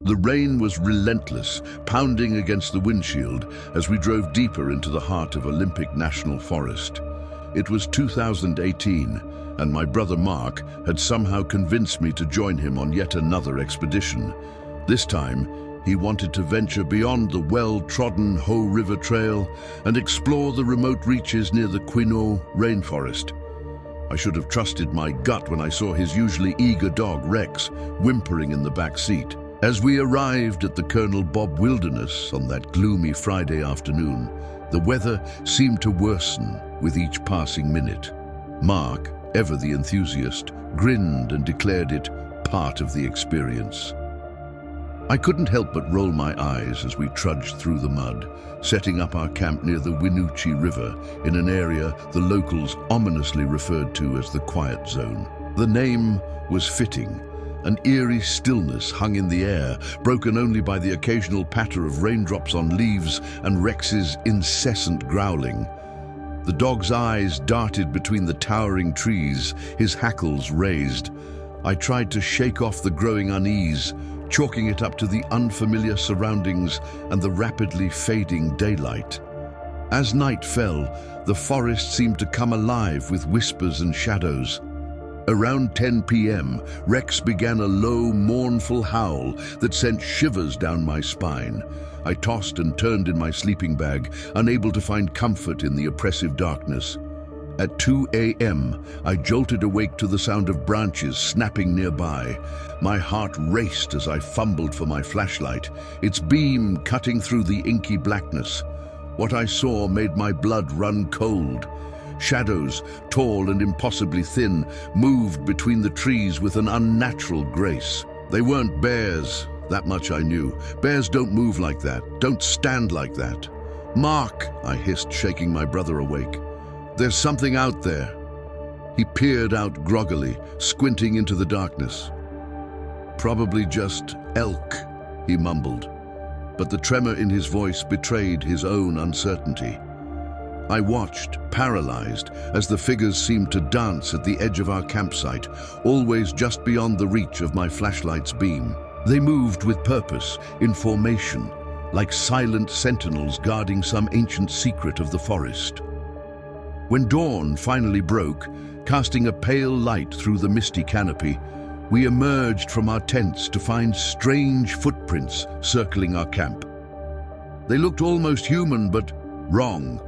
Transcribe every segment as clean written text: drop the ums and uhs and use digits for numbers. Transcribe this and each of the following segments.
The rain was relentless, pounding against the windshield as we drove deeper into the heart of Olympic National Forest. It was 2018, and my brother Mark had somehow convinced me to join him on yet another expedition. This time, he wanted to venture beyond the well-trodden Ho River Trail and explore the remote reaches near the Quinault rainforest. I should have trusted my gut when I saw his usually eager dog, Rex, whimpering in the back seat. As we arrived at the Colonel Bob Wilderness on that gloomy Friday afternoon, the weather seemed to worsen with each passing minute. Mark, ever the enthusiast, grinned and declared it part of the experience. I couldn't help but roll my eyes as we trudged through the mud, setting up our camp near the Winoochee River in an area the locals ominously referred to as the Quiet Zone. The name was fitting. An eerie stillness hung in the air, broken only by the occasional patter of raindrops on leaves and Rex's incessant growling. The dog's eyes darted between the towering trees, his hackles raised. I tried to shake off the growing unease, chalking it up to the unfamiliar surroundings and the rapidly fading daylight. As night fell, the forest seemed to come alive with whispers and shadows. Around 10 p.m., Rex began a low, mournful howl that sent shivers down my spine. I tossed and turned in my sleeping bag, unable to find comfort in the oppressive darkness. At 2 a.m., I jolted awake to the sound of branches snapping nearby. My heart raced as I fumbled for my flashlight, its beam cutting through the inky blackness. What I saw made my blood run cold. Shadows, tall and impossibly thin, moved between the trees with an unnatural grace. They weren't bears, that much I knew. Bears don't move like that, don't stand like that. "Mark," I hissed, shaking my brother awake. "There's something out there." He peered out groggily, squinting into the darkness. "Probably just elk," he mumbled, but the tremor in his voice betrayed his own uncertainty. I watched, paralyzed, as the figures seemed to dance at the edge of our campsite, always just beyond the reach of my flashlight's beam. They moved with purpose, in formation, like silent sentinels guarding some ancient secret of the forest. When dawn finally broke, casting a pale light through the misty canopy, we emerged from our tents to find strange footprints circling our camp. They looked almost human, but wrong.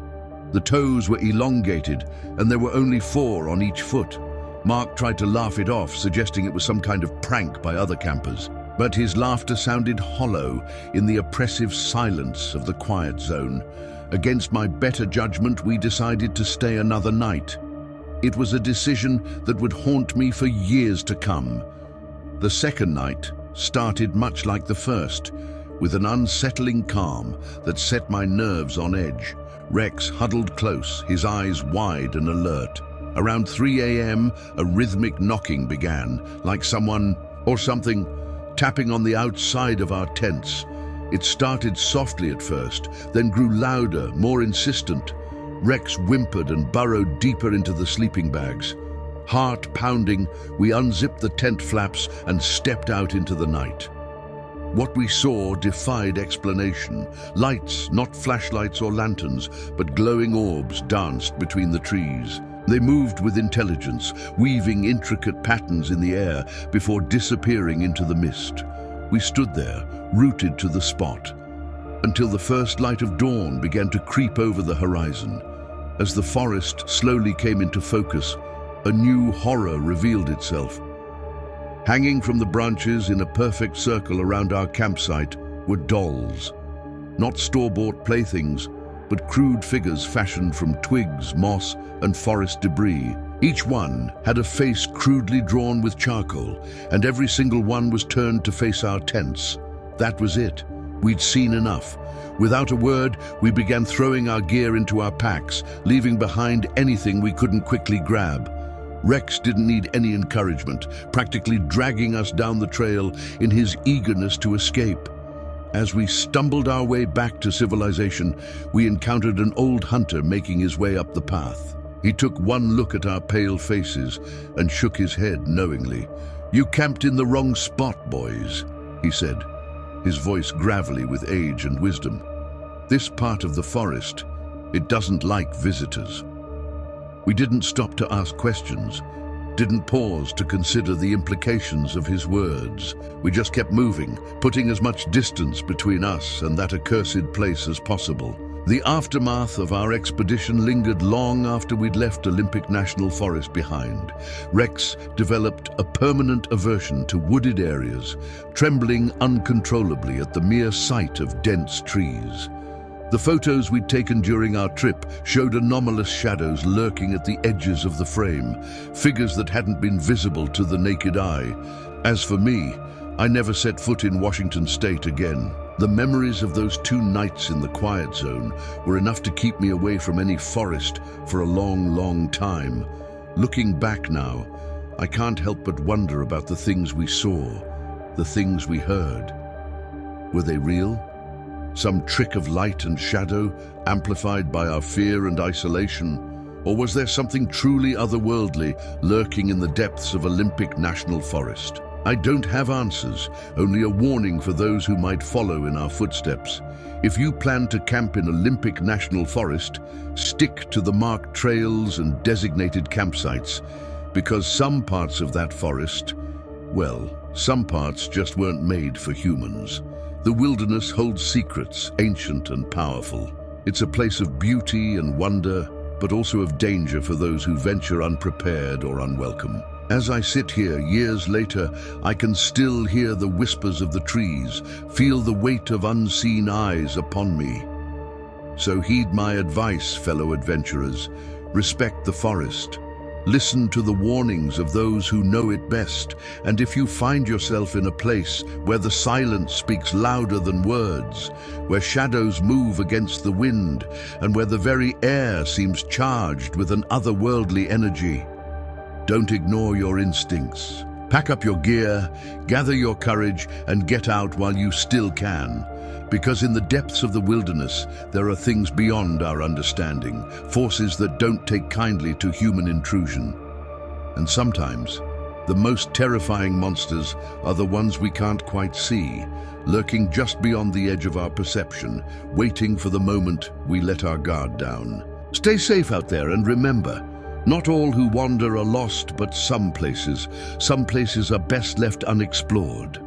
The toes were elongated, and there were only 4 on each foot. Mark tried to laugh it off, suggesting it was some kind of prank by other campers. But his laughter sounded hollow in the oppressive silence of the Quiet Zone. Against my better judgment, we decided to stay another night. It was a decision that would haunt me for years to come. The second night started much like the first, with an unsettling calm that set my nerves on edge. Rex huddled close, his eyes wide and alert. Around 3 a.m., a rhythmic knocking began, like someone or something tapping on the outside of our tents. It started softly at first, then grew louder, more insistent. Rex whimpered and burrowed deeper into the sleeping bags. Heart pounding, we unzipped the tent flaps and stepped out into the night. What we saw defied explanation. Lights, not flashlights or lanterns, but glowing orbs danced between the trees. They moved with intelligence, weaving intricate patterns in the air before disappearing into the mist. We stood there, rooted to the spot, until the first light of dawn began to creep over the horizon. As the forest slowly came into focus, a new horror revealed itself. Hanging from the branches in a perfect circle around our campsite were dolls. Not store-bought playthings, but crude figures fashioned from twigs, moss, and forest debris. Each one had a face crudely drawn with charcoal, and every single one was turned to face our tents. That was it. We'd seen enough. Without a word, we began throwing our gear into our packs, leaving behind anything we couldn't quickly grab. Rex didn't need any encouragement, practically dragging us down the trail in his eagerness to escape. As we stumbled our way back to civilization, we encountered an old hunter making his way up the path. He took one look at our pale faces and shook his head knowingly. "You camped in the wrong spot, boys," he said. his voice gravelly with age and wisdom. This part of the forest, it doesn't like visitors. We didn't stop to ask questions, didn't pause to consider the implications of his words. We just kept moving, putting as much distance between us and that accursed place as possible. The aftermath of our expedition lingered long after we'd left Olympic National Forest behind. Rex developed a permanent aversion to wooded areas, trembling uncontrollably at the mere sight of dense trees. The photos we'd taken during our trip showed anomalous shadows lurking at the edges of the frame, figures that hadn't been visible to the naked eye. As for me, I never set foot in Washington State again. The memories of those 2 nights in the quiet zone were enough to keep me away from any forest for a long, long time. Looking back now, I can't help but wonder about the things we saw, the things we heard. Were they real? Some trick of light and shadow, amplified by our fear and isolation? Or was there something truly otherworldly lurking in the depths of Olympic National Forest? I don't have answers, only a warning for those who might follow in our footsteps. If you plan to camp in Olympic National Forest, stick to the marked trails and designated campsites, because some parts of that forest, well, some parts just weren't made for humans. The wilderness holds secrets, ancient and powerful. It's a place of beauty and wonder, but also of danger for those who venture unprepared or unwelcome. As I sit here years later, I can still hear the whispers of the trees, feel the weight of unseen eyes upon me. So heed my advice, fellow adventurers. Respect the forest. Listen to the warnings of those who know it best, and if you find yourself in a place where the silence speaks louder than words, where shadows move against the wind, and where the very air seems charged with an otherworldly energy, don't ignore your instincts. Pack up your gear, gather your courage, and get out while you still can. Because in the depths of the wilderness, there are things beyond our understanding, forces that don't take kindly to human intrusion. And sometimes, the most terrifying monsters are the ones we can't quite see, lurking just beyond the edge of our perception, waiting for the moment we let our guard down. Stay safe out there, and remember, not all who wander are lost, but some places are best left unexplored.